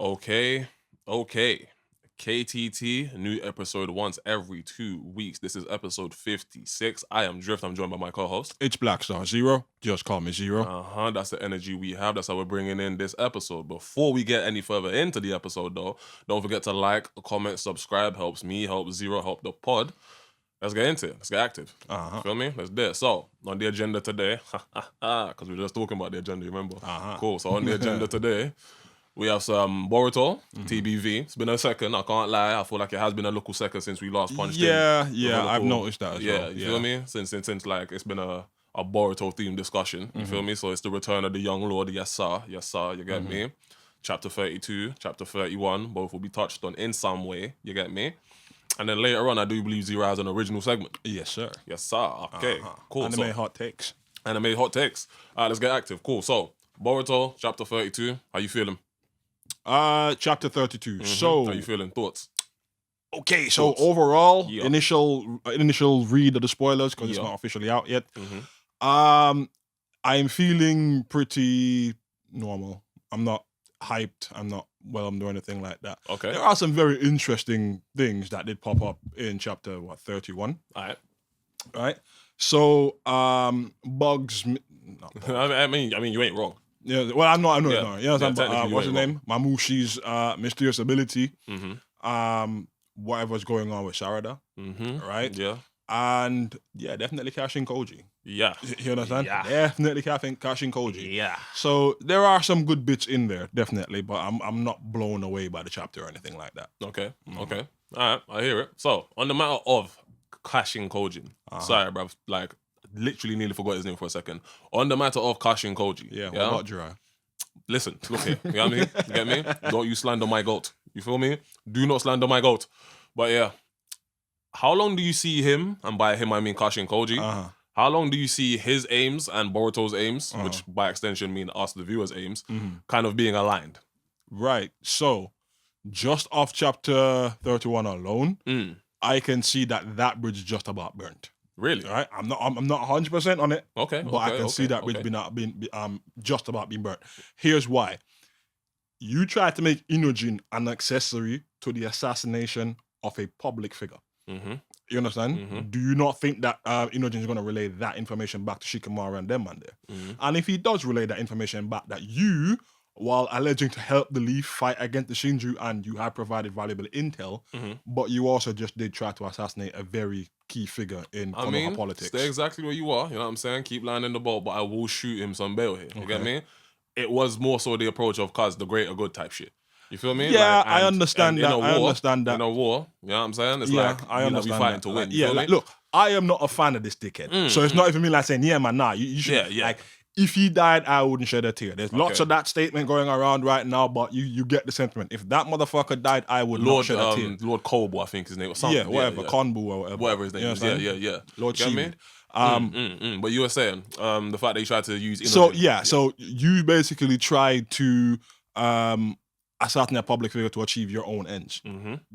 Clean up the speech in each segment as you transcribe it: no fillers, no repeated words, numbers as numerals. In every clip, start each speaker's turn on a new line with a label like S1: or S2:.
S1: Okay. KTT, new episode once every 2 weeks. This is episode 56. I am Drift. I'm joined by my co-host.
S2: It's BlackStarXero. Just call me Xero.
S1: That's the energy we have. That's how we're bringing in this episode. Before we get any further into the episode, though, don't forget to like, comment, subscribe. Helps me, helps Xero, help the pod. Let's get into it. Let's get active. Feel me? Let's do it. So, on the agenda today, because we were just talking about the agenda, you remember? Cool. So, on the agenda today, we have some Boruto, TBV. It's been a second, I can't lie. I feel like it has been a little second since we last punched in.
S2: Yeah, I've noticed that as well.
S1: You feel me? Since like it's been a Boruto themed discussion. You feel me? So it's the return of the young lord. Yes sir, you get me? Chapter 32, chapter 31, both will be touched on in some way. You get me? And then later on, I do believe Xero has an original segment.
S2: Yes, sir.
S1: Yes, sir. Okay, cool.
S2: Anime hot takes.
S1: Anime hot takes. All right, let's get active. Cool. So, Boruto, chapter 32. How you feeling?
S2: Chapter 32. So,
S1: how you feeling? Thoughts?
S2: Okay, so overall,
S1: Yeah.
S2: initial read of the spoilers, because it's not officially out yet. I'm feeling pretty normal. I'm not hyped. I'm not whelmed or anything like that.
S1: Okay.
S2: There are some very interesting things that did pop up in chapter 31.
S1: All
S2: Right. So bugs. No.
S1: I mean, you ain't wrong.
S2: Yeah. Well, I'm not. You know what I'm saying? But,
S1: technically
S2: what's
S1: you
S2: her
S1: ain't
S2: name? Mamoshi's mysterious ability.
S1: Mm-hmm.
S2: Whatever's going on with Sarada. Right.
S1: Yeah.
S2: And yeah, definitely Kashin Koji.
S1: Yeah.
S2: You understand?
S1: Yeah.
S2: Definitely Kashin Koji.
S1: Yeah.
S2: So there are some good bits in there, definitely, but I'm not blown away by the chapter or anything like that.
S1: Okay. Okay. All right. I hear it. So, on the matter of Kashin Koji, sorry, bruv, like, literally nearly forgot his name for a second. On the matter of Kashin Koji.
S2: Yeah, what about Jiraiya?
S1: Listen, look here. You know what I mean? You get me? Don't you slander my goat. You feel me? Do not slander my goat. But yeah. How long do you see him, and by him I mean Kashin Koji, how long do you see his aims and Boruto's aims, which by extension mean us, the viewers' aims, kind of being aligned?
S2: Right. So, just off chapter 31 alone, I can see that bridge just about burnt.
S1: Really?
S2: Right. I'm not 100% on it.
S1: Okay.
S2: But I can see that bridge being just about being burnt. Here's why. You try to make Inojin an accessory to the assassination of a public figure. You understand? Do you not think that Inojin is going to relay that information back to Shikamaru and them man there? And if he does relay that information back, that you, while alleging to help the Leaf fight against the Shinju and you have provided valuable intel, but you also just did try to assassinate a very key figure in Konoha politics.
S1: Stay exactly where you are, you know what I'm saying? Keep lying in the boat, but I will shoot him some bail here. You get me? It was more so the approach of cuz the greater good type shit. You feel me?
S2: Yeah,
S1: like,
S2: I understand that. I understand that.
S1: In a war, you know what I'm saying? It's
S2: I understand
S1: we fighting to win.
S2: Yeah, like, look, I am not a fan of this dickhead. So it's not even me like saying, yeah, man, nah, you should.
S1: Yeah.
S2: Like, if he died, I wouldn't shed a tear. There's lots of that statement going around right now, but you get the sentiment. If that motherfucker died, I would not shed a tear.
S1: Lord Kobo, I think his name was something.
S2: Yeah, whatever. Konbu or whatever.
S1: Whatever his name is. Yeah.
S2: Lord
S1: Shield. But you were saying the fact that he tried to use Inojin.
S2: So you basically tried to assassinate a public figure to achieve your own ends.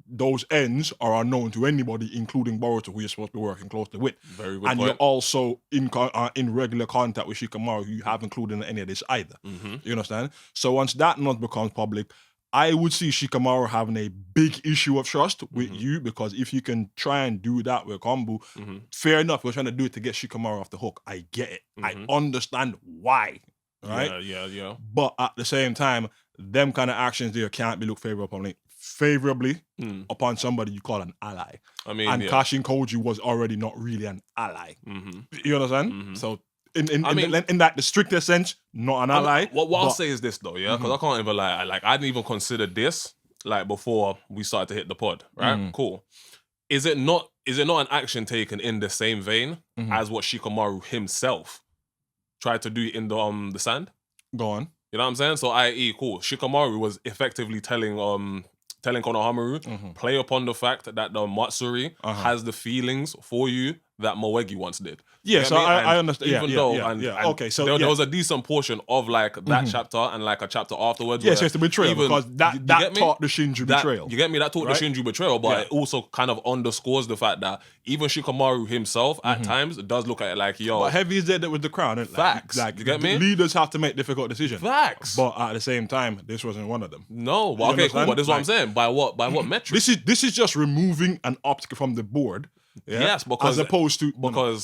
S2: Those ends are unknown to anybody, including Boruto, who you're supposed to be working closely with.
S1: Very good
S2: and
S1: point.
S2: You're also in regular contact with Shikamaru, who you haven't included in any of this either. You understand? So once that not becomes public, I would see Shikamaru having a big issue of trust with you, because if you can try and do that with Kombu, fair enough, we're trying to do it to get Shikamaru off the hook. I get it. I understand why. Right?
S1: Yeah.
S2: But at the same time, them kind of actions there can't be looked favorably upon somebody you call an ally.
S1: I mean,
S2: and Kashin Koji was already not really an ally. You understand? So in that the strictest sense, not an ally.
S1: What I'll say is this though, yeah, because I can't even lie. Like, I didn't even consider this like before we started to hit the pod, right? Cool. Is it not an action taken in the same vein as what Shikamaru himself tried to do in the sand?
S2: Go on.
S1: You know what I'm saying? So, i.e., cool. Shikamaru was effectively telling Konohamaru, play upon the fact that the Matsuri has the feelings for you that Moegi once did.
S2: Yeah,
S1: You
S2: so
S1: get me?
S2: I
S1: And
S2: understand.
S1: Even
S2: Yeah,
S1: though,
S2: yeah,
S1: and,
S2: yeah.
S1: and
S2: Okay, so
S1: there
S2: yeah.
S1: was a decent portion of like that chapter and like a chapter afterwards.
S2: Yeah,
S1: where
S2: so it's the betrayal
S1: even,
S2: because that
S1: get me?
S2: taught the Shinju betrayal.
S1: You get me? That taught
S2: right?
S1: the Shinju betrayal, but it also kind of underscores the fact that even Shikamaru himself at times does look at it like, yo,
S2: But Heavy is there with the crown. Isn't it?
S1: Facts.
S2: Like
S1: You get me?
S2: leaders have to make difficult decisions.
S1: Facts.
S2: But at the same time, this wasn't one of them.
S1: No, but
S2: You
S1: okay, cool.
S2: understand?
S1: But this is what I'm saying. By what metric?
S2: This is just removing an obstacle from the board. Yeah?
S1: Yes, because
S2: as opposed to
S1: go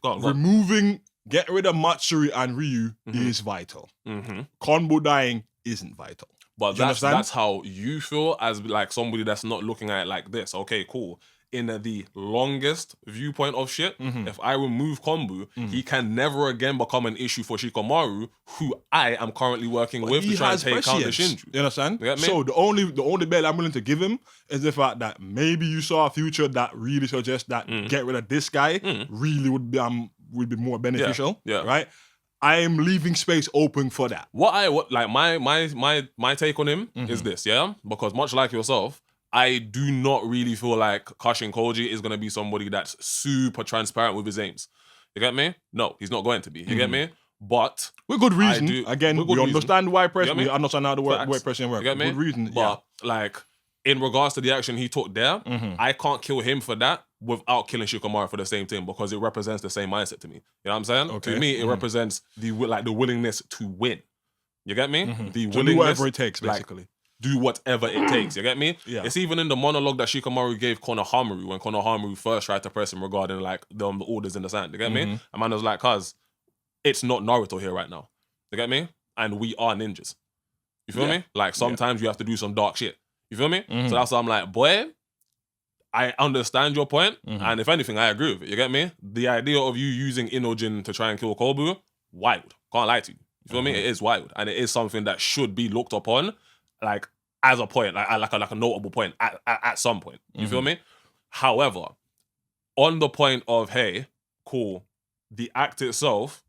S1: on.
S2: removing, get rid of Matsuri and Ryu is vital. Konbo dying isn't vital.
S1: But
S2: Do you understand?
S1: that's how you feel as like somebody that's not looking at it like this. Okay, cool. In the longest viewpoint of shit, if I remove Konbu, he can never again become an issue for Shikamaru, who I am currently working with to try and take out the Shinju.
S2: You understand?
S1: You get me?
S2: So the only bail I'm willing to give him is the fact that maybe you saw a future that really suggests that get rid of this guy really would be more beneficial.
S1: Yeah.
S2: Right? I am leaving space open for that.
S1: My take on him is this, yeah? Because much like yourself, I do not really feel like Kashin Koji is going to be somebody that's super transparent with his aims. You get me? No, he's not going to be. You get me? But
S2: with good reason. Again, we understand why pressure. We understand how the way pressure works.
S1: You get me?
S2: Good reason.
S1: But like in regards to the action he took there, I can't kill him for that without killing Shikamaru for the same thing because it represents the same mindset to me. You know what I'm saying?
S2: Okay.
S1: To me, it represents the willingness to win. You get me? The willingness,
S2: do whatever it takes, basically.
S1: Do whatever it takes. You get me?
S2: Yeah.
S1: It's even in the monologue that Shikamaru gave Konohamaru when Konohamaru first tried to press him regarding like the orders in the sand. You get me? And man was like, cuz it's not Naruto here right now. You get me? And we are ninjas. You feel me? Like sometimes you have to do some dark shit. You feel me? So that's why I'm like, boy, I understand your point, and if anything, I agree with it. You get me? The idea of you using Inojin to try and kill Kobu, wild. Can't lie to you. You feel me? It is wild, and it is something that should be looked upon, like as a point, like a notable point at some point. You feel me? However, on the point of hey, cool, the act itself,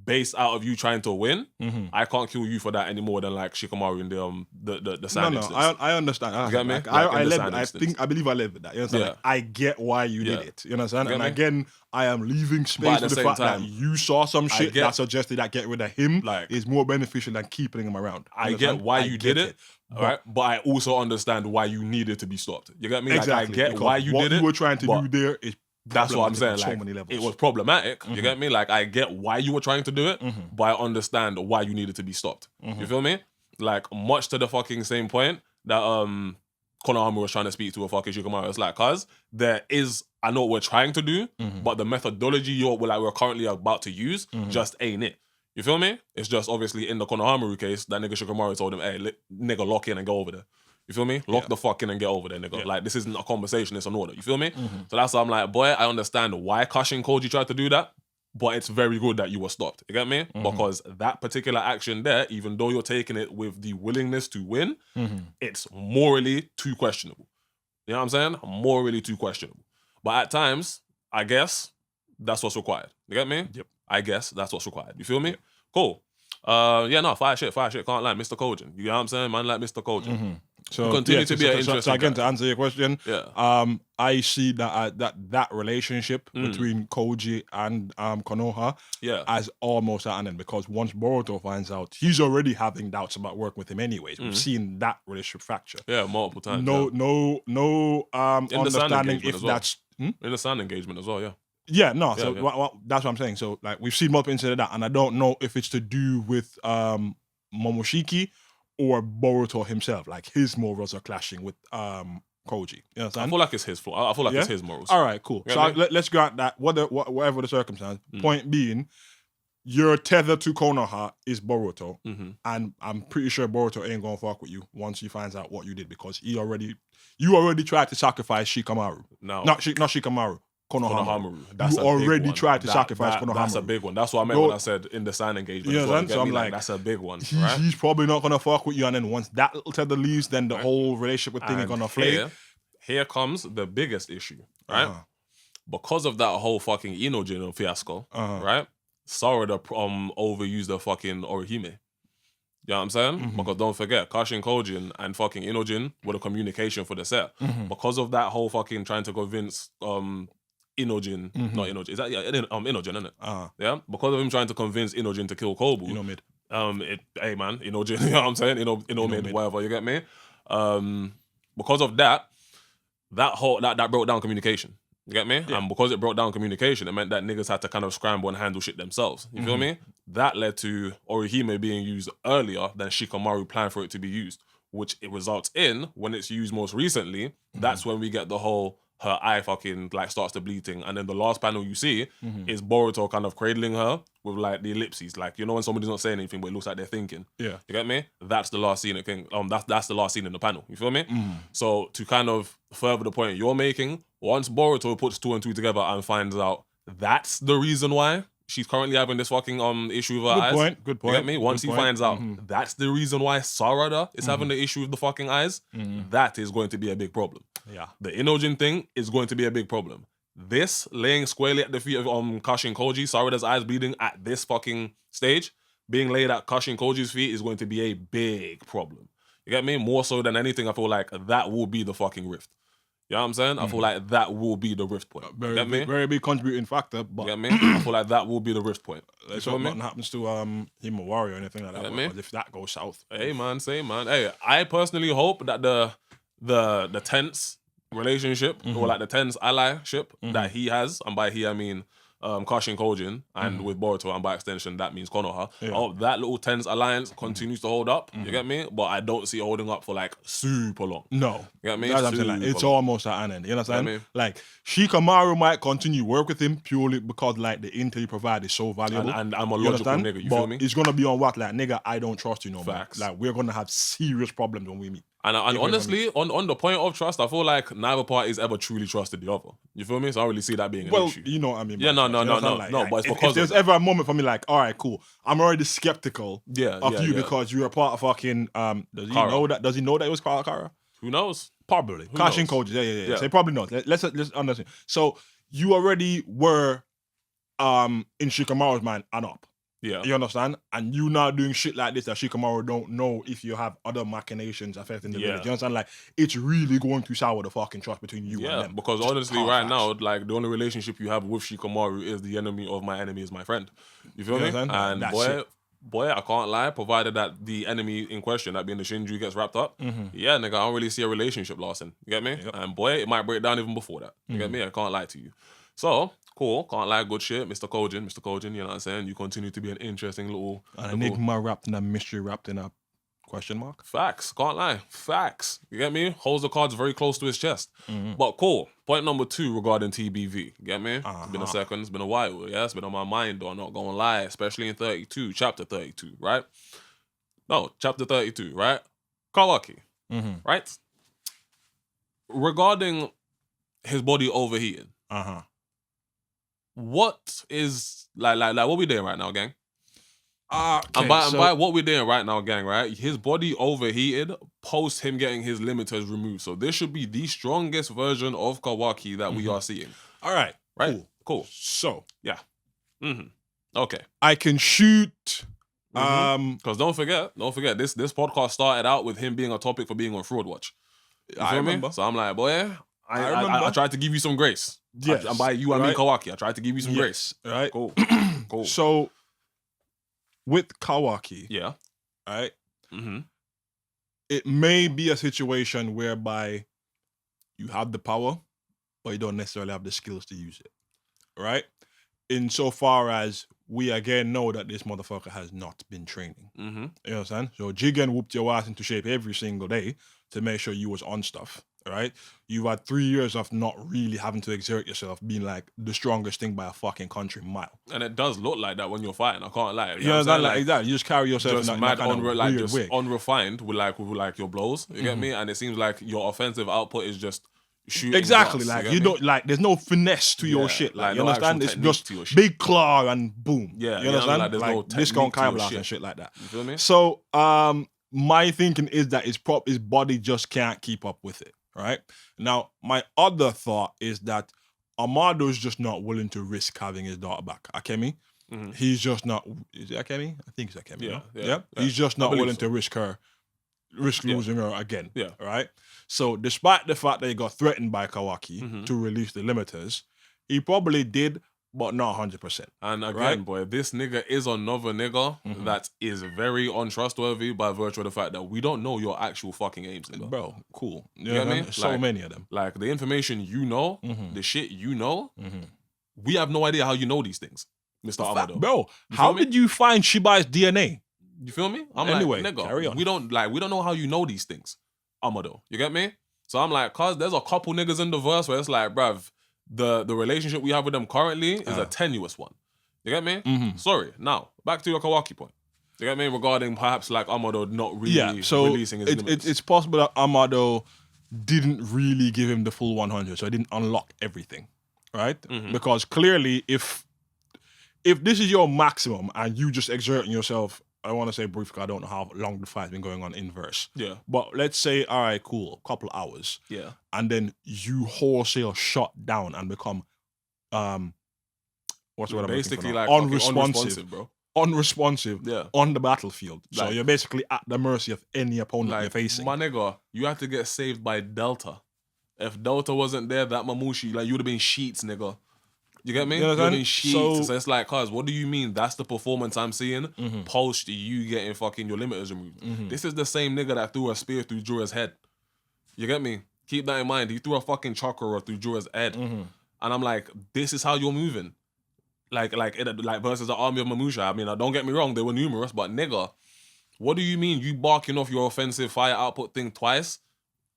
S1: based out of you trying to win, I can't kill you for that any more than like Shikamaru in the sand instance.
S2: I understand.
S1: You get me?
S2: Like,
S1: Like
S2: I believe I live with that. You understand?
S1: Yeah.
S2: Like, I get why you did it. You understand?
S1: You
S2: And
S1: get me?
S2: again, I am leaving space for the fact that you saw some shit that suggested that get rid of him is more beneficial than keeping him around.
S1: I get why you did it. All right, but I also understand why you needed to be stopped. You get me?
S2: Exactly.
S1: Like, I get why you did it.
S2: What you were trying to do there is
S1: that's what I'm saying.
S2: So
S1: Like,
S2: many levels.
S1: it was problematic. You get me? Like, I get why you were trying to do it, but I understand why you needed to be stopped. You feel me? Like, much to the fucking same point that Konohamaru was trying to speak to a fucking Shikamaru. It's like, cuz there is, I know what we're trying to do, but the methodology we're currently about to use just ain't it. You feel me? It's just obviously in the Konohamaru case, that nigga Shikamaru told him, hey, nigga, lock in and go over there. You feel me? Lock the fuck in and get over there, nigga. Like, this isn't a conversation, it's an order. You feel me? So that's why I'm like, boy, I understand why Kashin Koji tried to do that, but it's very good that you were stopped. You get me? Because that particular action there, even though you're taking it with the willingness to win, it's morally too questionable. You know what I'm saying? Morally too questionable. But at times, I guess that's what's required. You get me?
S2: Yep.
S1: I guess that's what's required. You feel me? Cool. Fire shit. Can't lie, Mr. Kojin. You know what I'm saying? Man, like Mr. Kojin.
S2: So
S1: continue to be an interesting
S2: so again,
S1: guy.
S2: to answer your question, I see that relationship between Koji and Konoha as almost at an end, because once Boruto finds out, he's already having doubts about working with him anyways. We've seen that relationship fracture.
S1: Yeah, multiple times.
S2: No understanding if that's
S1: in the sand engagement as well, yeah.
S2: Yeah, no. So that's what I'm saying. So like we've seen multiple instances of that, and I don't know if it's to do with Momoshiki or Boruto himself. Like his morals are clashing with Koji. You understand?
S1: I feel like it's his flaw. I feel like it's his morals.
S2: All right, cool.
S1: You
S2: So let's grant that whatever the circumstance. Point being, your tether to Konoha is Boruto, and I'm pretty sure Boruto ain't gonna fuck with you once he finds out what you did, because you already tried to sacrifice Shikamaru.
S1: No,
S2: not Shikamaru. Konohamaru.
S1: That's
S2: you already tried to sacrifice Konohamaru.
S1: That's a big one. That's what I meant when I said in the sand engagement.
S2: You know what I'm saying? So I'm like,
S1: that's a big one.
S2: He's probably not gonna fuck with you, and then once that little tether leaves, then the whole relationship with thing is gonna flake.
S1: Here comes the biggest issue, right? Because of that whole fucking Inojin fiasco, right? Sarada overused the fucking Orihime. You know what I'm saying? Because don't forget, Kashin Koji and fucking Inojin were the communication for the set. Because of that whole fucking trying to convince Inojin, not Inojin. Is that Inojin, isn't it?
S2: Uh-huh.
S1: Yeah, because of him trying to convince Inojin to kill Kobu.
S2: Mid.
S1: Hey man, Inojin, you know what I'm saying? Mid,
S2: mid.
S1: whatever, you get me? Because of that broke down communication. You get me?
S2: Yeah.
S1: And because it broke down communication, it meant that niggas had to kind of scramble and handle shit themselves. You feel me? That led to Orihime being used earlier than Shikamaru planned for it to be used, which it results in, when it's used most recently, that's when we get the whole her eye fucking like starts to bleeding, and then the last panel you see is Boruto kind of cradling her with like the ellipses, like, you know, when somebody's not saying anything but it looks like they're thinking.
S2: Yeah.
S1: You get me? That's the last scene. That's the last scene in the panel. You feel me? So to kind of further the point you're making, once Boruto puts 2 and 2 together and finds out that's the reason why she's currently having this fucking issue with her eyes.
S2: Good point.
S1: You get me? Once he finds out that's the reason why Sarada is having the issue with the fucking eyes, that is going to be a big problem.
S2: Yeah.
S1: The Inojin thing is going to be a big problem. This laying squarely at the feet of Kashin Koji, Sarada's eyes bleeding at this fucking stage, being laid at Kashin Koji's feet is going to be a big problem. You get me? More so than anything, I feel like that will be the fucking rift. You know what I'm saying? I feel like that will be the rift point.
S2: Very big contributing factor. But
S1: you get me? I feel like that will be the rift point.
S2: Let's hope nothing happens to him or Warrior or anything like that.
S1: Me?
S2: If that goes south.
S1: Hey man, same man. Hey, I personally hope that the tense relationship or like the tense allyship that he has, and by he I mean Kashin Kojin, and with Boruto, and by extension that means Konoha.
S2: Yeah.
S1: I hope that little tense alliance continues to hold up. You get me? But I don't see it holding up for like super long.
S2: No.
S1: You get me?
S2: That's what I'm saying. Like, it's almost at an end. You understand?
S1: You know what I mean?
S2: Like, Shikamaru might continue work with him purely because like the intel he provide is so valuable.
S1: And I'm a logical nigga, you feel me?
S2: It's gonna be on what? Like, nigga, I don't trust you no more.
S1: Facts.
S2: Like, we're gonna have serious problems when we meet.
S1: And honestly, on the point of trust, I feel like neither party's ever truly trusted the other. You feel me? So I don't really see that being an issue.
S2: You know what I mean?
S1: Yeah, no.
S2: Like,
S1: But it's
S2: if
S1: because
S2: there's ever a moment for me, like, all right, cool, I'm already skeptical of you because you're a part of fucking. Does he
S1: Kara.
S2: know that? Does he know that it was Kara?
S1: Who knows?
S2: Probably.
S1: Who
S2: Kashin
S1: knows?
S2: Koji. Yeah. So he probably knows. Let's understand. So you already were in Shikamaru's mind and up.
S1: Yeah.
S2: You understand? And you now doing shit like this that Shikamaru don't know if you have other machinations affecting the village. You understand? Like, it's really going to sour the fucking trust between you and them.
S1: Because
S2: Just
S1: honestly,
S2: hard
S1: right
S2: facts.
S1: now, like the only relationship you have with Shikamaru is the enemy of my enemy is my friend. You feel
S2: You
S1: me?
S2: understand?
S1: And
S2: That's
S1: boy, I can't lie, provided that the enemy in question, that being the Shinju, gets wrapped up, yeah, nigga, I don't really see a relationship lasting. You get me?
S2: Yep.
S1: And boy, it might break down even before that. You get me? I can't lie to you. So, cool, can't lie, good shit, Mr. Kojin, you know what I'm saying? You continue to be an interesting little...
S2: An enigma wrapped in a mystery wrapped in a question mark.
S1: Facts, can't lie. Facts. You get me? Holds the cards very close to his chest. But cool. Point number 2 regarding TBV. You get me? It's been a second, it's been a while. Yeah, it's been on my mind though, I'm not gonna lie. Especially in 32, chapter 32, right? No, chapter 32, right? Kawaki, right? Regarding his body overheating, what is, like what we doing right now, gang? And by what we're doing right now, gang, right? His body overheated post him getting his limiters removed. So this should be the strongest version of Kawaki that we are seeing.
S2: All right.
S1: Right? Cool.
S2: So,
S1: Yeah. Okay.
S2: I can shoot.
S1: Because don't forget, this podcast started out with him being a topic for being on Fraud Watch. You
S2: I
S1: feel
S2: remember.
S1: me? So I'm like, boy,
S2: I remember.
S1: I tried to give you some grace.
S2: Yes.
S1: And by you, I mean
S2: Right.
S1: Kawaki. I tried to give you some grace.
S2: Right.
S1: Cool. Cool.
S2: So, with Kawaki,
S1: Yeah.
S2: right,
S1: Mm-hmm.
S2: it may be a situation whereby you have the power, but you don't necessarily have the skills to use it, right? Insofar as we again know that this motherfucker has not been training.
S1: Mm-hmm.
S2: You understand? So Jigen whooped your ass into shape every single day to make sure you was on stuff, right? You've had 3 years of not really having to exert yourself, being like the strongest thing by a fucking country mile.
S1: And it does look like that when you're fighting. I can't lie.
S2: You understand? Like that. You just carry yourself
S1: just
S2: in
S1: mad
S2: that kind of weird way.
S1: unrefined with your blows. You get me? And it seems like your offensive output is just shooting.
S2: Exactly.
S1: darts,
S2: Like you don't like. There's no finesse to your shit. Like you
S1: no
S2: understand?
S1: actual
S2: It's
S1: technique
S2: just
S1: to your shit.
S2: big claw and boom.
S1: Yeah,
S2: You understand?
S1: like, there's no
S2: discount
S1: technique to your
S2: blast
S1: shit.
S2: and shit like that.
S1: You feel me?
S2: So my thinking is that his body just can't keep up with it. Right? Now, my other thought is that Amado's just not willing to risk having his daughter back. Akemi? He's just not. Is it Akemi? I think it's Akemi. Yeah. He's just not willing to risk losing her again.
S1: Yeah.
S2: Right? So, despite the fact that he got threatened by Kawaki to release the limiters, He probably did, but not 100%.
S1: And again,
S2: right?
S1: boy, this nigga is another nigga that is very untrustworthy by virtue of the fact that we don't know your actual fucking aims, nigga.
S2: Bro, cool. You
S1: get
S2: know
S1: me?
S2: what I mean? So
S1: Like-
S2: many of them.
S1: Like, the information you know, the shit you know, we have no idea how you know these things, Mr. Amado.
S2: Bro,
S1: You
S2: how
S1: feel me?
S2: did you find Shiba's DNA?
S1: You feel me? I'm
S2: Anyway,
S1: like, nigga,
S2: carry on.
S1: we don't know how you know these things, Amado. You get me? So I'm like, cause there's a couple niggas in the verse where it's like, bruv, the relationship we have with them currently is a tenuous one. You get me? Sorry. Now, back to your Kawaki point. You get me? Regarding perhaps like Amado not really releasing his limits.
S2: It's possible that Amado didn't really give him the full 100, so he didn't unlock everything, right? Because clearly, if this is your maximum and you just exerting yourself, I want to say brief because I don't know how long the fight's been going on in verse.
S1: Yeah.
S2: But let's say, all right, cool, couple hours.
S1: Yeah.
S2: And then you wholesale shut down and become, what's the word I'm looking for
S1: Basically
S2: now?
S1: like unresponsive, bro.
S2: Unresponsive
S1: Yeah.
S2: on the battlefield. So
S1: Like-
S2: you're basically at the mercy of any opponent you're
S1: Like,
S2: facing.
S1: my nigga, you have to get saved by Delta. If Delta wasn't there, that Mamushi, like, you would have been sheets, nigga. You get me?
S2: You know
S1: You
S2: what
S1: would
S2: I'm
S1: have been
S2: saying?
S1: sheets.
S2: So-
S1: So it's like, cuz, what do you mean that's the performance I'm seeing post you getting fucking your limiters removed? This is the same nigga that threw a spear through Jura's head. You get me? Keep that in mind. He threw a fucking chakra through Jura's head. And I'm like, this is how you're moving. Like versus the army of Mamusha. I mean, don't get me wrong, they were numerous, but nigga, what do you mean you barking off your offensive fire output thing twice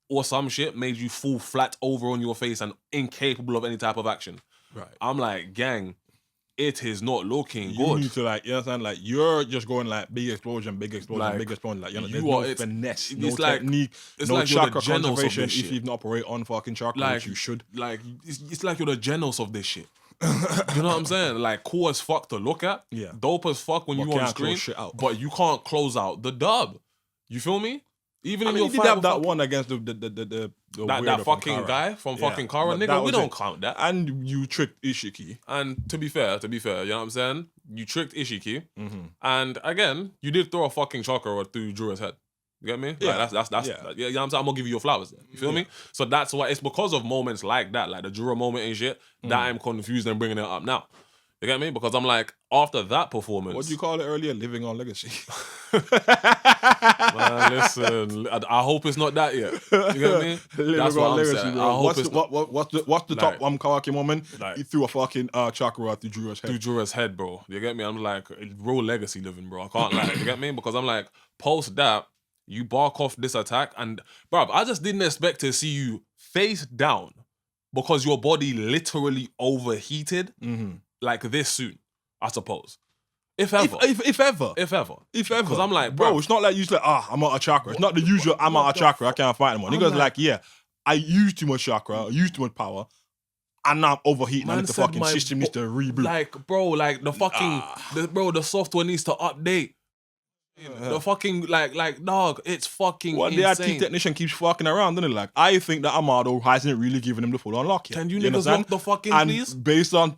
S1: or some shit made you fall flat over on your face and incapable of any type of action?
S2: Right.
S1: I'm like, gang, it is not looking
S2: You
S1: good.
S2: need to like, you understand? Like you're just going like big explosion,
S1: Like,
S2: big explosion. Like, you know, there's
S1: you
S2: no
S1: are- it's-
S2: finesse,
S1: it's
S2: no
S1: like-
S2: technique,
S1: it's
S2: no
S1: like you're the
S2: chakra
S1: Genos of
S2: conservation
S1: this
S2: if
S1: shit.
S2: you even operate on fucking chakra,
S1: Like
S2: which you should.
S1: Like it's like you're the Genos of this shit. You know what I'm saying? Like cool as fuck to look at.
S2: Yeah.
S1: Dope as fuck when
S2: But
S1: you on
S2: can't
S1: screen.
S2: close shit out.
S1: But you can't close out the dub. You feel me? Even
S2: I
S1: in
S2: mean,
S1: your
S2: he did
S1: fight
S2: have
S1: with
S2: that
S1: fucking-
S2: one against the
S1: that
S2: weirdo from
S1: fucking
S2: Kara.
S1: guy from
S2: Yeah,
S1: fucking Kara,
S2: but that
S1: nigga. We
S2: was
S1: don't
S2: it.
S1: count that.
S2: And you tricked Ishiki.
S1: And to be fair, you know what I'm saying? You tricked Ishiki, and again, you did throw a fucking chakra through Jura's head. You get me?
S2: Yeah.
S1: Like, that's
S2: Yeah.
S1: you know what I'm saying? I'm gonna give you your flowers then. You feel me? So that's why it's because of moments like that, like the Jura moment and shit, that I'm confused and bringing it up now. You get me? Because I'm like, after that performance,
S2: What did you call it earlier? Living on legacy.
S1: man, listen, I hope it's not that yet. You get me?
S2: Living
S1: That's
S2: on
S1: what I'm
S2: legacy,
S1: saying.
S2: bro.
S1: I hope
S2: What's
S1: it's
S2: the, what's the top
S1: Like-
S2: Kawaki moment?
S1: like-
S2: He threw a fucking chakra through Jura's head.
S1: through Jura's head, bro. You get me? I'm like, real legacy living, bro. I can't lie. You get me? Because I'm like, post that, you bark off this attack, and bro, I just didn't expect to see you face down because your body literally overheated like this soon, I suppose. If ever.
S2: If ever.
S1: If ever.
S2: If ever.
S1: Because I'm like,
S2: bro,
S1: bruv.
S2: it's not like you like, I'm out of chakra. It's not the usual, I'm out of chakra, I can't fight anymore.
S1: I'm
S2: Niggas
S1: like-
S2: like, yeah, I used too much chakra, I used too much power, and now I'm overheating,
S1: Man
S2: and the
S1: said
S2: fucking
S1: my
S2: system needs to reboot.
S1: Like, bro, like the fucking, the software needs to update. The fucking, like, dog, it's fucking
S2: What the IT
S1: insane.
S2: technician keeps fucking around, doesn't it? Like, I think that Amado hasn't really given him the full unlock yet.
S1: Can you niggas
S2: understand?
S1: lock the fucking
S2: And
S1: please?
S2: based on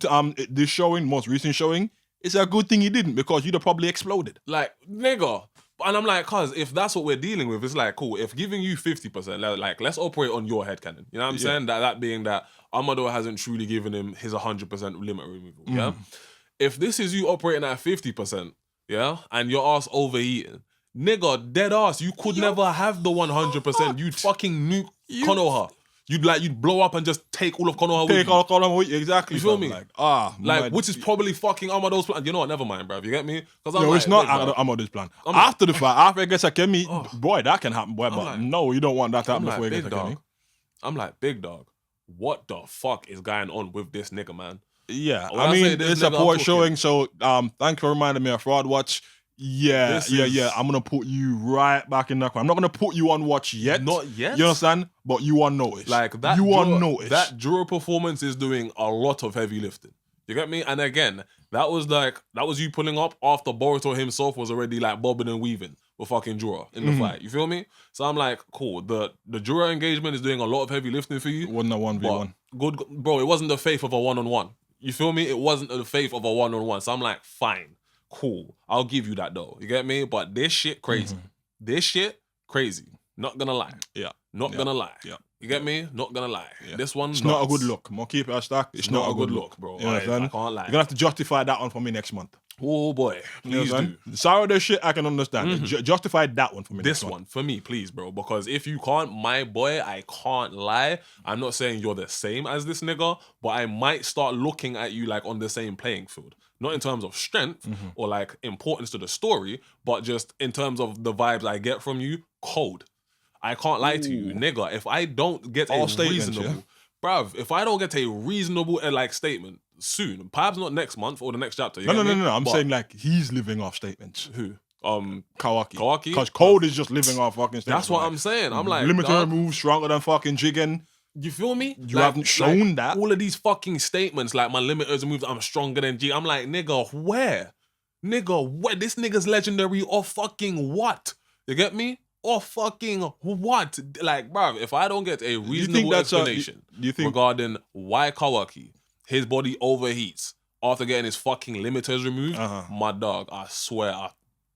S2: this showing, most recent showing, it's a good thing he didn't because you'd have probably exploded.
S1: Like, nigga. And I'm like, cuz, if that's what we're dealing with, it's like, cool. If giving you 50%, like, let's operate on your headcanon. You know what I'm saying? That being that Amado hasn't truly given him his 100% limit removal. Yeah? If this is you operating at 50%, yeah, and your ass overeating, nigga, dead ass, you could never have the 100%. You'd fucking nuke Konoha. You'd blow up and just take all of Konoha with
S2: Take
S1: you.
S2: all column with you, exactly.
S1: You feel
S2: fam.
S1: me?
S2: Like,
S1: Like, which is probably fucking Amado's plan. You know what? Never mind, bruv. You get me? Because
S2: no, it's not Amado's plan. After the fight, after it gets Akemi, boy, that can happen, boy. But
S1: like-
S2: no, you don't want that to happen
S1: I'm
S2: before
S1: like,
S2: it
S1: big
S2: gets Akemi.
S1: dog. I'm like, big dog. What the fuck is going on with this nigga, man?
S2: Yeah,
S1: When
S2: I
S1: I say
S2: mean,
S1: this
S2: it's a
S1: nigga, I'm
S2: poor
S1: talking-
S2: showing. So, thanks for reminding me of Fraud Watch. Yeah,
S1: This is-
S2: I'm gonna put you right back in that corner. I'm not gonna put you on watch yet.
S1: Not yet?
S2: You understand? But you on notice.
S1: Like that.
S2: You on
S1: Juro-
S2: notice.
S1: That Juro performance is doing a lot of heavy lifting. You get me? And again, that was you pulling up after Boruto himself was already like bobbing and weaving with fucking Juro in the fight. You feel me? So I'm like, cool. The Juro engagement is doing a lot of heavy lifting for you.
S2: Wasn't a 1v1.
S1: But good, bro. It wasn't the faith of a one-on-one. You feel me? It wasn't the faith of a one-on-one. So I'm like, fine, cool. I'll give you that though. You get me? But this shit crazy. This shit crazy. Not gonna lie.
S2: Yeah.
S1: Not gonna lie.
S2: Yeah.
S1: You get me? Not gonna lie.
S2: Yeah.
S1: This one,
S2: It's not a good look. More keep it a stack. It's not a good look,
S1: bro.
S2: You understand?
S1: I can't lie.
S2: You're gonna have to justify that one for me next month.
S1: Oh boy, please do.
S2: Sourdough shit, I can understand. Justify that one for me.
S1: This one for me, please, bro. Because if you can't, my boy, I can't lie. I'm not saying you're the same as this nigga, but I might start looking at you like on the same playing field. Not in terms of strength or like importance to the story, but just in terms of the vibes I get from you. Cold. I can't lie to you, nigga. If I don't get a reasonable, bruv, if I don't get a reasonable like statement soon, perhaps not next month or the next chapter.
S2: No. I'm saying like he's living off statements.
S1: Who?
S2: Kawaki. Because Cold is just living off fucking statements.
S1: That's what I'm saying. I'm like,
S2: limited move stronger than fucking Jigen.
S1: You feel me?
S2: You haven't shown that.
S1: All of these fucking statements, like my limiters moves, I'm stronger than G. I'm like, nigga, where? Nigga, where? This nigga's legendary or fucking what? You get me? Or fucking what? Like, bruv, if I don't get a reasonable explanation regarding why Kawaki, his body overheats after getting his fucking limiters removed, my dog, I swear,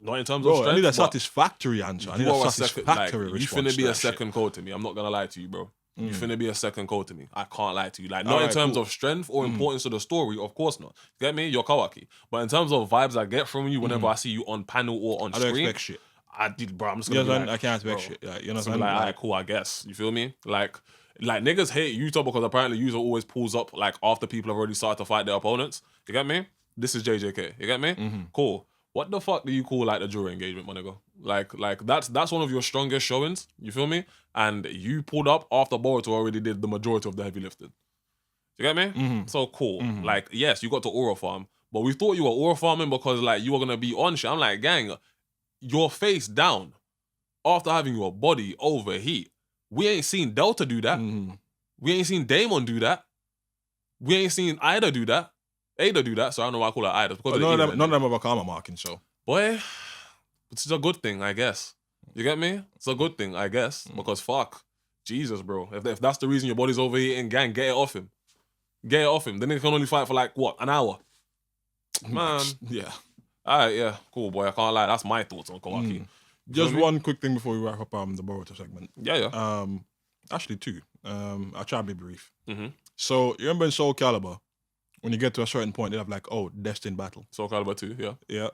S1: not in terms of strength.
S2: I need a satisfactory answer. I need a satisfactory response.
S1: You finna be a second code to me. I'm not gonna lie to you, bro. You finna be a second code to me. I can't lie to you. Like, not in terms of strength or importance to the story, of course not. Get me? You're Kawaki. But in terms of vibes I get from you whenever I see you on panel or on screen,
S2: I don't expect shit.
S1: I'm just gonna be like,
S2: I can't expect shit. Like, you know what I'm saying?
S1: Like, alright, cool, I guess. You feel me? Like niggas hate Yuta because apparently Yuta always pulls up like after people have already started to fight their opponents. You get me? This is JJK. You get me? Cool. What the fuck do you call like the jury engagement, my nigga? Like that's one of your strongest showings. You feel me? And you pulled up after Boruto already did the majority of the heavy lifting. You get me? So cool. Like, yes, you got to aura farm, but we thought you were aura farming because like you were gonna be on shit. I'm like, gang, your face down after having your body overheat. We ain't seen Delta do that. We ain't seen Daemon do that. We ain't seen Ida do that. Ada do that, so I don't know why I call her Ida. Because
S2: none of them have a karma marking, so.
S1: Boy, it's a good thing, I guess. You get me? It's a good thing, I guess. Because fuck, Jesus, bro. If that's the reason your body's overheating, gang, get it off him. Get it off him. Then they can only fight for like, what, an hour? Man.
S2: Yeah.
S1: Alright, yeah, cool, boy. I can't lie. That's my thoughts on Kawaki.
S2: Just one quick thing before we wrap up the Boruto segment.
S1: Yeah.
S2: Actually, two. I'll try to be brief. So, you remember in Soul Calibur, when you get to a certain point, they have like, destined battle.
S1: Soul Calibur 2, yeah.
S2: Yeah.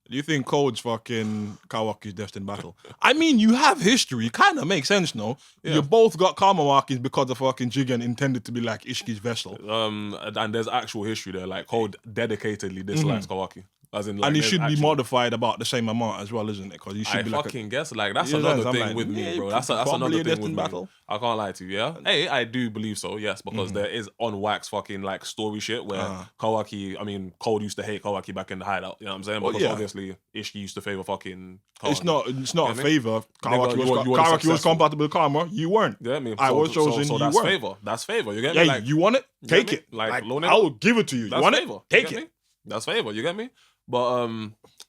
S2: Do you think Code's fucking Kawaki's destined battle? I mean, you have history. Kind of makes sense, no? Yeah. You both got karma markings because the fucking Jigen intended to be like Ishiki's vessel.
S1: And there's actual history there. Like, Code dedicatedly dislikes Kawaki. As in, like,
S2: and he should be modified about the same amount as well, isn't it? Because he should be like
S1: fucking guess. Like, that's another thing with me, bro. That's another thing with battle. Me. I can't lie to you, yeah? Hey, I do believe so, yes, because there is on wax fucking like story shit where Kawaki, Code used to hate Kawaki back in the hideout. You know what I'm saying? Because obviously Ishiki used to favor fucking Kawaki.
S2: It's not a favor. Kawaki was compatible with karma. You weren't.
S1: Yeah, I mean,
S2: I was chosen.
S1: So that's favor. That's favor. You get
S2: me?
S1: Yeah, like,
S2: you want it? Take it.
S1: Like
S2: I will give it to you. You want it? Take it.
S1: That's favor. You get me? But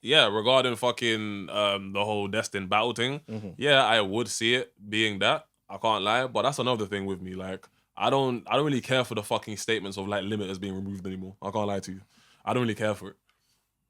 S1: yeah, regarding fucking the whole destined battle thing, yeah, I would see it being that. I can't lie, but that's another thing with me. Like, I don't really care for the fucking statements of like limiters being removed anymore. I can't lie to you. I don't really care for it.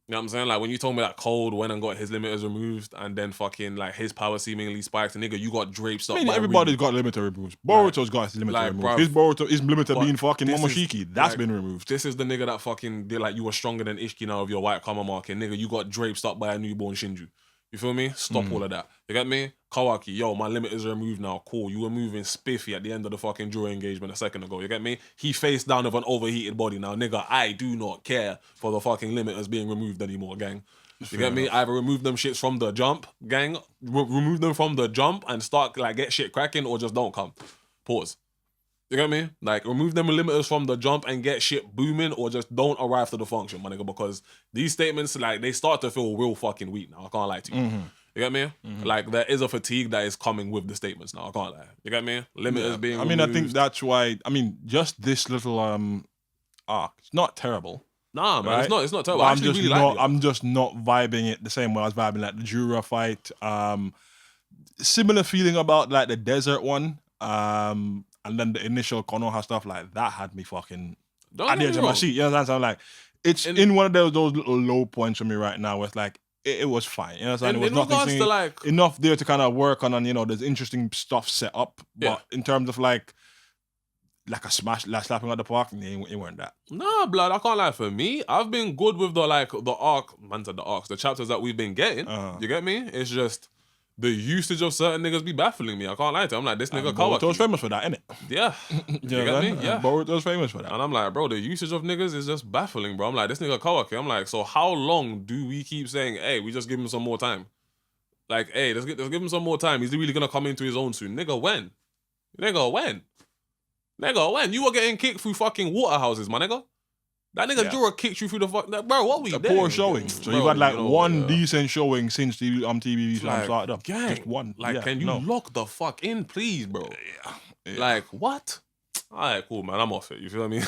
S1: You know what I'm saying? Like, when you told me that Cold went and got his limiters removed and then fucking like his power seemingly spiked, nigga, you got draped up.
S2: I mean, everybody's got limiter removed. Boruto's got his limiter removed. Bruv, his limiter being fucking Momoshiki. That's been removed.
S1: This is the nigga that fucking did like, you were stronger than Ishiki now of your white karma marking. Nigga, you got draped up by a newborn Shinju. You feel me? Stop all of that. You get me? Kawaki, yo, my limiters are removed now. Cool. You were moving spiffy at the end of the fucking jury engagement a second ago. You get me? He face down with an overheated body now. Nigga, I do not care for the fucking limiters being removed anymore, gang. You get me? Either remove them shits from the jump, gang. Remove them from the jump and start like get shit cracking, or just don't come. Pause. You get me? Like, remove them limiters from the jump and get shit booming, or just don't arrive to the function, my nigga, because these statements, like, they start to feel real fucking weak now. I can't lie to you. You get me? Like, there is a fatigue that is coming with the statements now. I can't lie. You get me? Limiters being removed.
S2: I think that's why, just this little arc, it's not terrible.
S1: Nah, man, right? It's not terrible.
S2: I'm just not vibing it the same way I was vibing like the Jura fight. Similar feeling about like the desert one. And then the initial Konoha stuff, like that had me fucking at the edge of my seat. You know what I'm saying? Like, it's in one of those little low points for me right now where it's like, it was fine. You know what I'm saying?
S1: In
S2: It was
S1: regards to like
S2: enough there to kind of work on, and there's interesting stuff set up. But in terms of like a smash, like slapping at the park, it weren't that.
S1: Nah, blood, I can't lie. For me, I've been good with the arc, man said the arcs, the chapters that we've been getting. You get me? It's just the usage of certain niggas be baffling me. I can't lie to you. I'm like, this nigga Kawaki.
S2: Boruto's famous for that, innit?
S1: Yeah. You get me? Yeah.
S2: Boruto's famous for that.
S1: And I'm like, bro, the usage of niggas is just baffling, bro. I'm like, this nigga Kawaki. I'm like, so how long do we keep saying, hey, we just give him some more time? Like, hey, let's give him some more time. He's really gonna come into his own soon. Nigga, when? Nigga, when? You were getting kicked through fucking water houses, my nigga. That nigga Jura kicked you through the fuck. Bro, what we
S2: a
S1: doing?
S2: poor showing. So you've had like one decent showing since the TV started up.
S1: Gang,
S2: just one.
S1: Like, can you lock the fuck in, please, bro?
S2: Yeah.
S1: Like, what? Alright, cool, man. I'm off it. You feel me?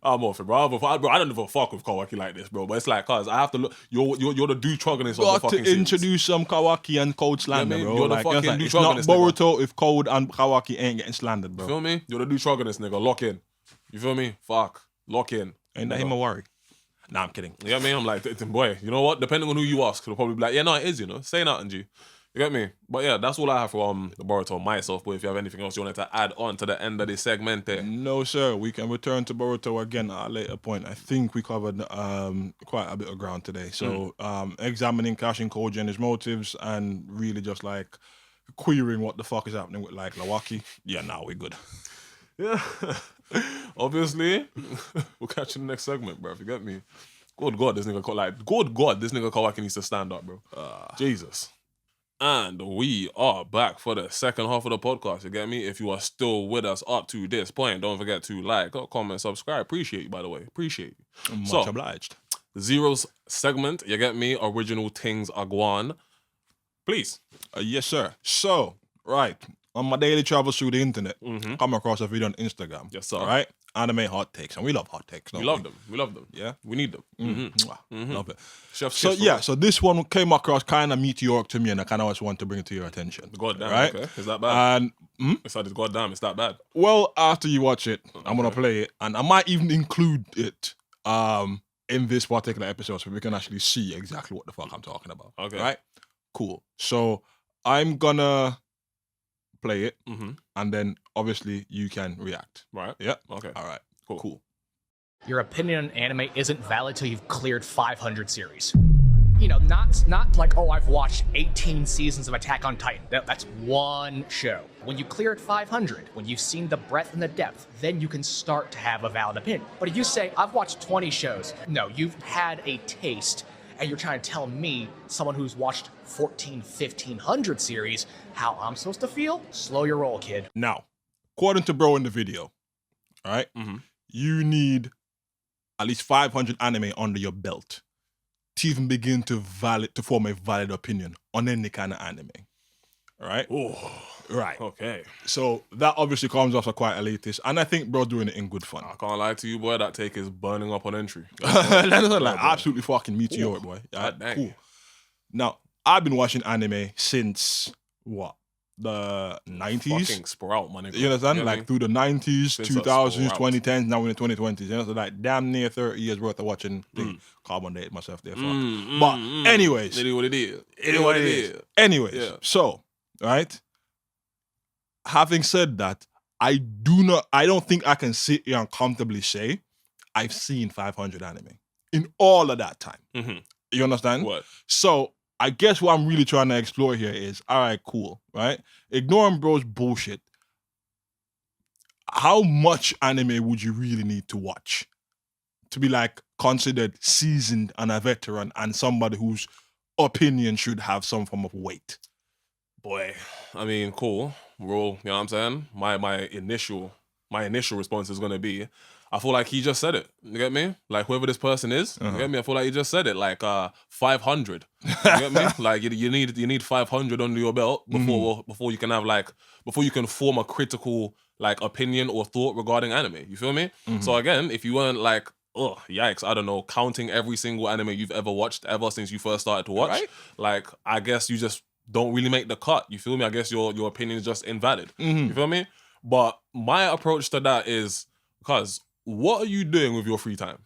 S1: I'm off it, bro. I don't give a fuck with Kawaki like this, bro. But it's like, cuz I have to look. You're the douche-trogonist of the fucking
S2: to introduce some Kawaki and Code slander, bro.
S1: You're the fucking douche-trogonist.
S2: It's not Boruto if Code and Kawaki ain't getting slandered, bro.
S1: You feel me? You're the douche-trogonist, nigga. Lock in. You feel me? Fuck. Lock in.
S2: Ain't that him a worry? Nah, I'm kidding.
S1: You get me? I'm like, boy, you know what? Depending on who you ask, they'll probably be like, yeah, no, it is, Say nothing, G. You get me? But yeah, that's all I have for the Boruto myself. But if you have anything else you wanted to add on to the end of this segment there.
S2: No, sir. We can return to Boruto again at a later point. I think we covered quite a bit of ground today. So examining Kashin Koji and his motives and really just like querying what the fuck is happening with like Kawaki. Yeah, now we're good.
S1: Yeah. Obviously, we'll catch you in the next segment, bro. If you get me. Good God, this nigga Kawaki needs to stand up, bro. Jesus. And we are back for the second half of the podcast, you get me? If you are still with us up to this point, don't forget to like, comment, subscribe. Appreciate you, by the way. Appreciate you.
S2: Much obliged.
S1: Zero's segment, you get me? Original things are gone. Please.
S2: Yes, sir. So, right. On my daily travels through the internet, come across a video on Instagram.
S1: Yes, sir.
S2: Right? Anime hot takes. And we love hot takes.
S1: We love them.
S2: Yeah?
S1: We need them.
S2: Love it.
S1: Chef's
S2: so this one came across kind of meteoric to me and I kind of just want to bring it to your attention.
S1: Goddamn,
S2: right?
S1: Okay. Is that bad?
S2: And
S1: It's that bad.
S2: well, after you watch it, I'm going to play it and I might even include it in this particular episode so we can actually see exactly what the fuck I'm talking about.
S1: Okay.
S2: Right? Cool. So I'm going to play it, and then obviously you can react.
S1: Right.
S2: Yeah.
S1: Okay.
S2: All right.
S1: Cool.
S3: Your opinion on anime isn't valid till you've cleared 500 series. Not like, oh, I've watched 18 seasons of Attack on Titan. That's one show. When you clear at 500, when you've seen the breadth and the depth, then you can start to have a valid opinion. But if you say, I've watched 20 shows, no, you've had a taste, and you're trying to tell me, someone who's watched 1,500 series, how I'm supposed to feel? Slow your roll, kid.
S2: Now, according to bro in the video, all right, you need at least 500 anime under your belt to even begin to form a valid opinion on any kind of anime. All right?
S1: Oh,
S2: right.
S1: Okay.
S2: So that obviously comes off as quite elitist, and I think bro doing it in good fun.
S1: I can't lie to you, boy. That take is burning up on entry.
S2: Absolutely fucking meteoric, boy.
S1: Dang.
S2: Cool. Now, I've been watching anime since what? The 90s?
S1: Fucking sprout, my nigga.
S2: You understand? Like through the 90s,
S1: Since
S2: 2000s, 2010s, now we're in the 2020s. You know, so like damn near 30 years worth of watching carbon date myself there. But anyways.
S1: It is what it is.
S2: Anyways, so, right? Having said that, I don't think I can sit here and comfortably say I've seen 500 anime in all of that time. You understand?
S1: What?
S2: So, I guess what I'm really trying to explore here is, all right, cool, right? Ignoring bro's bullshit, how much anime would you really need to watch to be like considered seasoned and a veteran and somebody whose opinion should have some form of weight?
S1: Boy, I mean, cool. We're all, you know what I'm saying? My initial response is gonna be, I feel like he just said it. You get me? Like whoever this person is, you get me? I feel like he just said it. Like 500. You get me? Like you need 500 under your belt before you can have before you can form a critical like opinion or thought regarding anime. You feel me? So again, if you weren't like, oh yikes, I don't know, counting every single anime you've ever watched ever since you first started to watch,
S2: right?
S1: Like I guess you just don't really make the cut. You feel me? I guess your opinion is just invalid. You feel me? But my approach to that is, because what are you doing with your free time?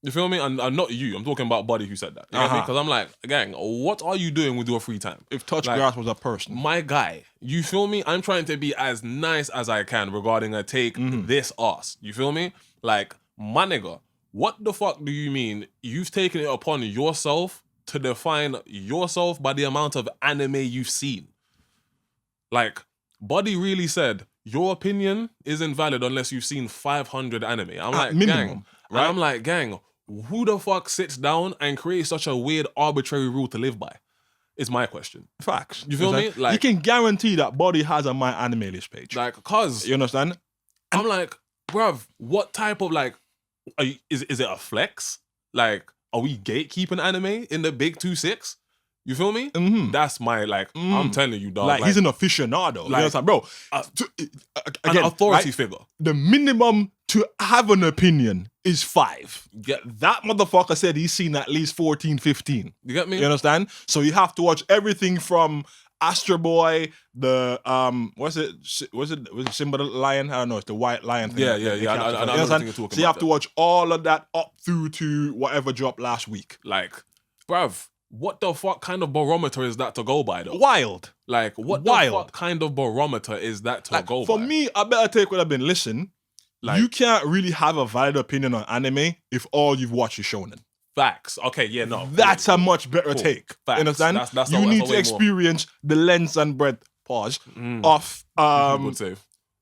S1: You feel me? And not you. I'm talking about Buddy who said that. You get me? Because I'm like, gang, what are you doing with your free time?
S2: If touch grass was a person.
S1: My guy, you feel me? I'm trying to be as nice as I can regarding a take this ass. You feel me? Like, my nigga, what the fuck do you mean you've taken it upon yourself to define yourself by the amount of anime you've seen? Like, Buddy really said, your opinion is invalid unless you've seen 500 anime. I'm like,
S2: minimum,
S1: gang.
S2: right?
S1: I'm like, gang, who the fuck sits down and creates such a weird arbitrary rule to live by? Is my question.
S2: Facts.
S1: You feel me? Like,
S2: you can guarantee that Buddy has a My Anime List page.
S1: Like, cause
S2: you understand?
S1: I'm like, bruv, what type of like, is it a flex? Like, are we gatekeeping anime in the big 2-6? You feel me? That's my, like, I'm telling you, dog.
S2: Like, he's an aficionado.
S1: Like,
S2: you understand, bro?
S1: Again, an authority
S2: right?
S1: figure.
S2: The minimum to have an opinion is 5.
S1: Yeah.
S2: That motherfucker said he's seen at least 14, 15.
S1: You get me?
S2: You understand? So you have to watch everything from Astro Boy, the was it Simba the Lion? I don't know, it's the white lion thing.
S1: Yeah.
S2: You
S1: understand?
S2: So you have to watch all of that up through to whatever dropped last week.
S1: Like, bruv, what the fuck kind of barometer is that to go by, though?
S2: Wild.
S1: Like, what the fuck kind of barometer is that to go by?
S2: For me, I better take what I've been listening. Like, you can't really have a valid opinion on anime if all you've watched is shonen.
S1: Facts. Okay, yeah, no.
S2: That's a much better take.
S1: Facts.
S2: You understand?
S1: That's
S2: you need to experience the length and breadth, of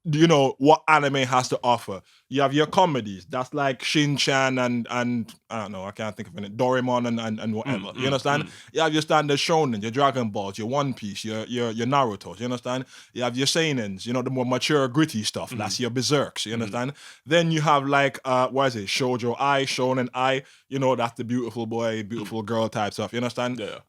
S2: you know, what anime has to offer. You have your comedies. That's like Shin-Chan and I don't know, I can't think of it. Doraemon and whatever. You understand? You have your standard shonen, your Dragon Balls, your One Piece, your Naruto. You understand? You have your seinens, you know, the more mature, gritty stuff. That's your Berserks. You understand? Then you have like what is it? Shoujo Ai, Shonen Ai. You know, that's the beautiful boy, beautiful girl type stuff. You understand?
S1: Yeah.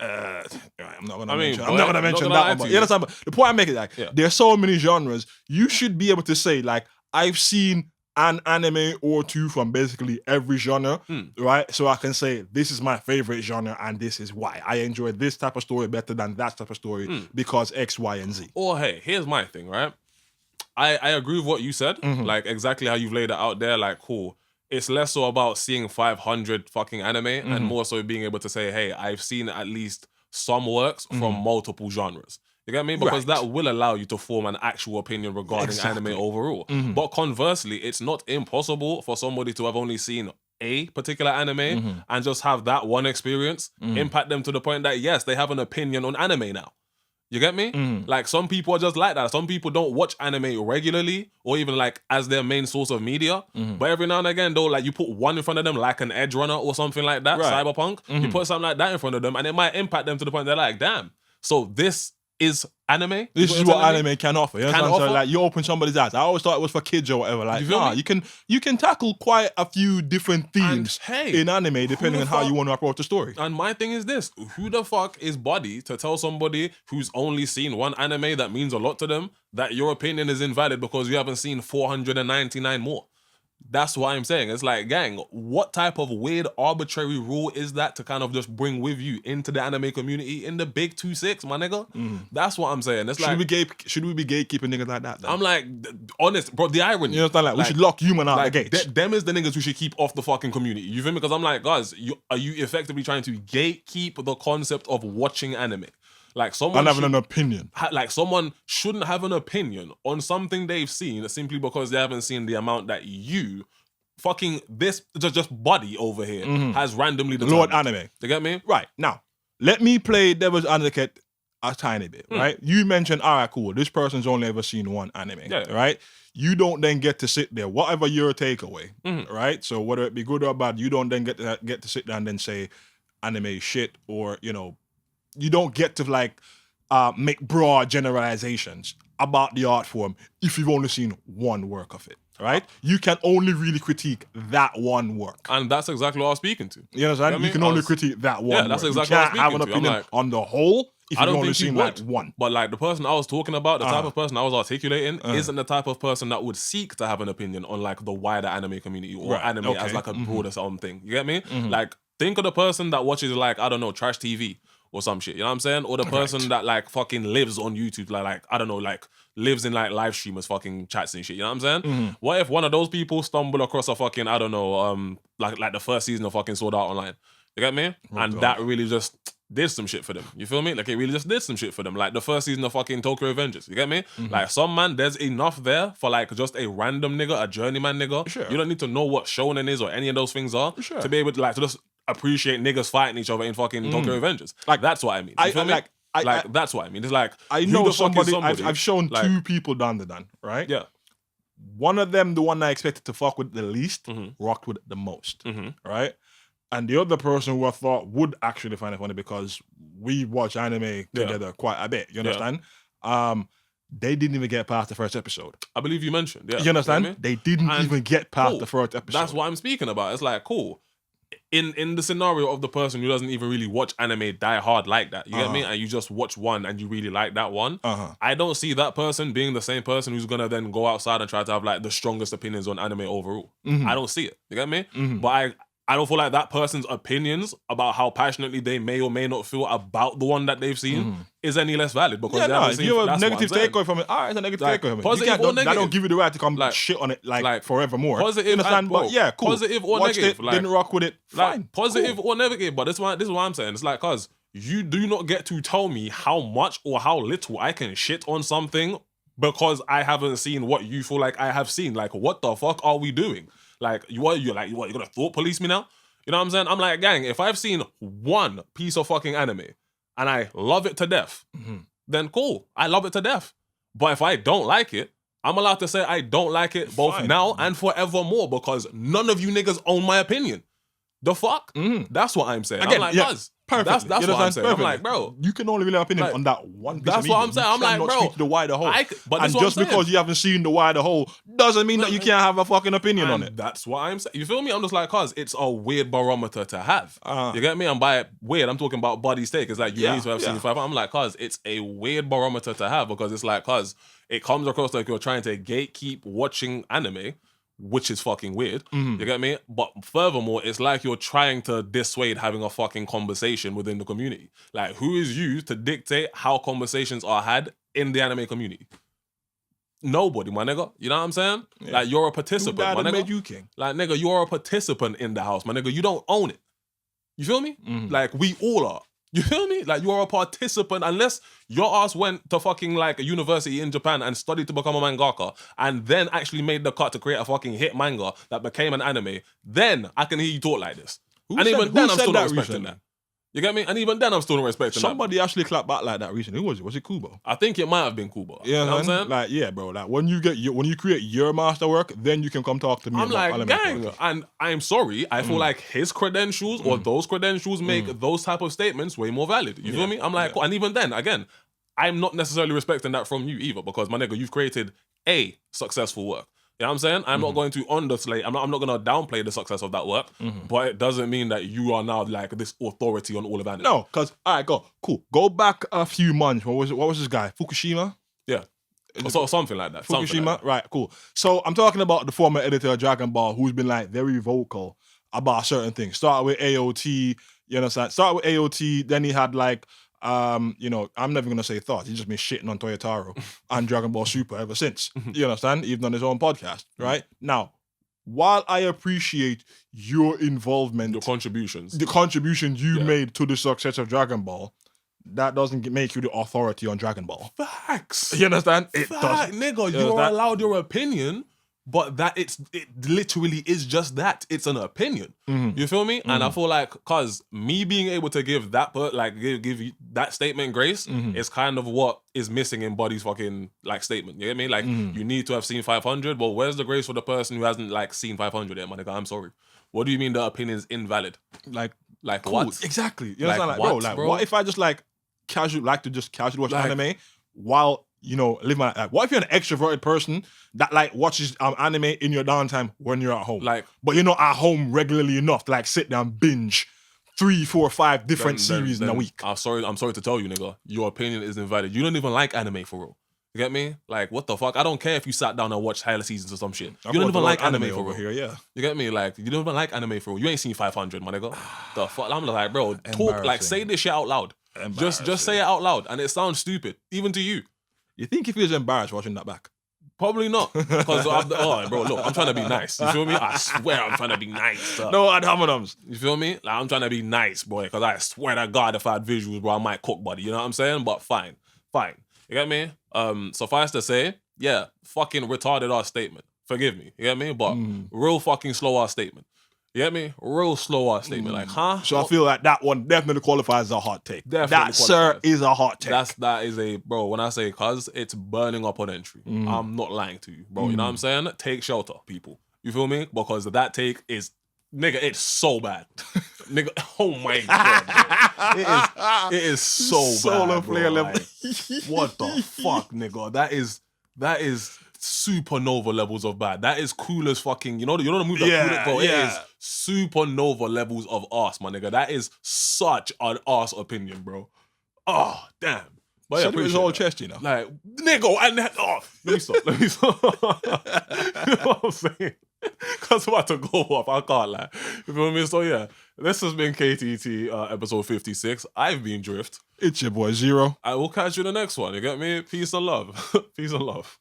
S2: I'm not gonna mention that one. You understand? But the point I'm making, like, there's so many genres. You should be able to say, like, I've seen an anime or two from basically every genre, right? So I can say this is my favorite genre and this is why. I enjoy this type of story better than that type of story because X, Y, and Z.
S1: Or hey, here's my thing, right? I agree with what you said, like exactly how you've laid it out there. Like, cool. It's less so about seeing 500 fucking anime and more so being able to say, hey, I've seen at least some works from multiple genres. You get me? Because that will allow you to form an actual opinion regarding anime overall. But conversely, it's not impossible for somebody to have only seen a particular anime and just have that one experience impact them to the point that, yes, they have an opinion on anime now. You get me? Like, some people are just like that. Some people don't watch anime regularly or even like as their main source of media. But every now and again, though, like you put one in front of them, like an Edge Runner or something like that, Cyberpunk, you put something like that in front of them and it might impact them to the point they're like, damn, so this is anime?
S2: This is what anime can offer. You know what I'm saying?
S1: offer?
S2: Like, you open somebody's eyes. I always thought it was for kids or whatever. Like, you can tackle quite a few different themes in anime depending on how you want to approach the story.
S1: And my thing is this: who the fuck is Buddy to tell somebody who's only seen one anime that means a lot to them that your opinion is invalid because you haven't seen 499 more? That's what I'm saying. It's like, gang, what type of weird arbitrary rule is that to kind of just bring with you into the anime community in the big 2-6, my nigga? That's what I'm saying. It's should we be gatekeeping niggas like that, then? I'm like, honest, bro, the irony.
S2: You understand? Like, we should lock human out
S1: like,
S2: the gates.
S1: Them is the niggas who should keep off the fucking community. You feel me? Because I'm like, guys, are you effectively trying to gatekeep the concept of watching anime? Like, someone
S2: and having an opinion.
S1: Like, someone shouldn't have an opinion on something they've seen simply because they haven't seen the amount that you fucking this just Buddy over here has randomly determined.
S2: Lord Anime.
S1: You get me?
S2: Right. Now, let me play devil's advocate a tiny bit, right? You mentioned, all right, cool, this person's only ever seen one anime, right? You don't then get to sit there, whatever your takeaway, right? So whether it be good or bad, you don't then get to sit there and then say anime is shit, or, you know, you don't get to like make broad generalizations about the art form if you've only seen one work of it, right? You can only really critique that one work.
S1: And that's exactly what I was speaking to.
S2: You know what I'm saying? You can only critique that one work.
S1: That's exactly what I was speaking to.
S2: You can't have an opinion like, on the whole if you've only seen like one.
S1: But like the person I was talking about, the type of person I was articulating isn't the type of person that would seek to have an opinion on like the wider anime community or anime as like a broader thing. You get me? Like, think of the person that watches like, I don't know, trash TV or some shit. You know what I'm saying? Or the person that like fucking lives on YouTube, like I don't know, like lives in like live streamers fucking chats and shit. You know what I'm saying? What if one of those people stumble across a fucking, I don't know, like the first season of fucking Sword Art Online? You get me? And that really just did some shit for them. You feel me? Like it really just did some shit for them. Like the first season of fucking Tokyo Avengers. You get me? Like some man, there's enough there for like just a random nigga, a journeyman nigga.
S2: Sure.
S1: You don't need to know what shonen is or any of those things are to be able to like to just appreciate niggas fighting each other in fucking Tokyo Avengers. Like that's what I mean. You feel me? That's what I mean. It's like
S2: I know somebody. I've shown like, 2 people down the done, right?
S1: Yeah.
S2: One of them, the one I expected to fuck with the least, rocked with it the most, right? And the other person who I thought would actually find it funny because we watch anime together quite a bit. You understand? They didn't even get past the first episode.
S1: I believe you mentioned. Yeah.
S2: You understand?
S1: You know what I
S2: They
S1: mean?
S2: didn't even get past the first episode.
S1: That's what I'm speaking about. It's like cool. In the scenario of the person who doesn't even really watch anime die hard like that, you get me? And you just watch one and you really like that one. I don't see that person being the same person who's gonna then go outside and try to have like the strongest opinions on anime overall. I don't see it. You get me? But I don't feel like that person's opinions about how passionately they may or may not feel about the one that they've seen is any less valid because they haven't seen.
S2: You have a negative takeaway from it. All right, it's a negative takeaway from it.
S1: Positive or negative.
S2: That don't give you the right to come shit on it like forevermore.
S1: Positive,
S2: understand?
S1: Bro,
S2: but yeah, cool.
S1: Positive or
S2: Watched
S1: negative,
S2: it, didn't rock with it. Fine.
S1: Positive or negative, but this is what I'm saying. It's like, cause you do not get to tell me how much or how little I can shit on something because I haven't seen what you feel like I have seen. Like, what the fuck are we doing? Like, you're gonna thought police me now? You know what I'm saying? I'm like, gang, if I've seen one piece of fucking anime and I love it to death, then cool, I love it to death. But if I don't like it, I'm allowed to say I don't like it both now and forevermore because none of you niggas own my opinion. The fuck? That's what I'm saying.
S2: Again,
S1: I'm like,
S2: perfect.
S1: That's what I'm saying. I'm like, bro,
S2: you can only really have an opinion on that one piece
S1: that's
S2: of
S1: what
S2: media.
S1: I'm saying.
S2: You
S1: I'm like,
S2: cannot
S1: bro,
S2: speak to the wider whole.
S1: But
S2: and just because you haven't seen the wider whole doesn't mean that you can't have a fucking opinion on it.
S1: That's what I'm saying. You feel me? I'm just like, cause it's a weird barometer to have. You get me? And by weird, I'm talking about body's take. It's like you need to have seen 5. I'm like, cause it's a weird barometer to have because it's like, cause it comes across like you're trying to gatekeep watching anime, which is fucking weird. You get me? But furthermore, it's like you're trying to dissuade having a fucking conversation within the community. Like, who is you to dictate how conversations are had in the anime community? Nobody, my nigga. You know what I'm saying? Yeah. Like, you're a participant, my nigga.
S2: Made you king.
S1: Like, nigga, you are a participant in the house, my nigga. You don't own it. You feel me? Like, we all are. You feel me? Like, you are a participant unless your ass went to fucking like a university in Japan and studied to become a mangaka and then actually made the cut to create a fucking hit manga that became an anime. Then I can hear you talk like this. I'm still not respecting that. You get me? And even then, I'm still not respecting
S2: Somebody actually clapped back like that recently. Who was it? Was it Kubo?
S1: I think it might have been Kubo.
S2: Yeah, you know what I'm saying? Like, yeah, bro. Like, when you create your masterwork, then you can come talk to me.
S1: I'm like, gang, and I'm sorry. I feel like his credentials or those credentials make those type of statements way more valid. You feel me? I'm like, and even then, again, I'm not necessarily respecting that from you either because, my nigga, you've created a successful work. You know what I'm saying? I'm not going to underslay, I'm not going to downplay the success of that work, but it doesn't mean that you are now like this authority on all of anime.
S2: No, because, all right, cool. Go back a few months. What was this guy? Fukushima?
S1: Yeah. Or something like that.
S2: Fukushima?
S1: Like that.
S2: Right, cool. So I'm talking about the former editor of Dragon Ball who's been like very vocal about certain things. Started with AOT, you understand? Started with AOT, then he had like, you know, I'm never gonna say thoughts. He's just been shitting on Toyotaro and Dragon Ball Super ever since. You understand? Even on his own podcast, right? Now, while I appreciate your involvement,
S1: your contributions,
S2: the contributions you made to the success of Dragon Ball, that doesn't make you the authority on Dragon Ball.
S1: Facts.
S2: You understand?
S1: It does, nigga. You are allowed your opinion. But it literally is just that. It's an opinion. You feel me? And I feel like, cause me being able to give that give you that statement grace is kind of what is missing in Buddy's fucking like statement. You get me? Like you need to have seen 500. Well, where's the grace for the person who hasn't like seen 500 yet, my nigga? I'm sorry. What do you mean the opinion is invalid? Like cool. What?
S2: Exactly. You understand? Like, bro, what if I just like casually watch anime while, you know, live my life? What if you're an extroverted person that like watches anime in your downtime when you're at home? Like, but you're not at home regularly enough to like sit down and binge 3, 4, 5 different series in a week.
S1: I'm sorry to tell you, nigga. Your opinion is invalid. You don't even like anime for real. You get me? Like, what the fuck? I don't care if you sat down and watched higher seasons or some shit. You don't even like anime for real.
S2: Here, yeah.
S1: You get me? Like, you don't even like anime for real. You ain't seen 500, my nigga. The fuck? I'm like, bro, talk, like, say this shit out loud. Just say it out loud, and it sounds stupid, even to you.
S2: You think he feels embarrassed watching that back?
S1: Probably not, because bro, look, I'm trying to be nice. You feel me? I swear I'm trying to be nice. Sir.
S2: No ad hominems.
S1: You feel me? Like, I'm trying to be nice, boy, because I swear to God, if I had visuals, bro, I might cook, buddy. You know what I'm saying? But fine. You get me? Suffice to say, yeah, fucking retarded ass statement. Forgive me. You get me? But real fucking slow ass statement. You get me? Real slow ass statement. Like, huh?
S2: So I feel like that one definitely qualifies as a hot take.
S1: Definitely
S2: sir, is a hot take.
S1: That is a, bro, when I say cuz, it's burning up on entry. I'm not lying to you, bro. You know what I'm saying? Take shelter, people. You feel me? Because that take is, nigga, it's so bad. Nigga, oh my God. It is so bad, bro. Like, what the fuck, nigga? That is supernova levels of bad. That is cool as fucking, you know the move that cool it, bro. It is supernova levels of arse, my nigga. That is such an arse opinion, bro. Oh, damn. But yeah,
S2: it was all chest, you know.
S1: Like, nigga, and let me stop. You know what I'm saying? Because I'm about to go off. I can't lie. You feel me? So yeah, this has been KTT episode 56. I've been Drift.
S2: It's your boy Xero.
S1: I will catch you in the next one. You get me? Peace and love. Peace and love.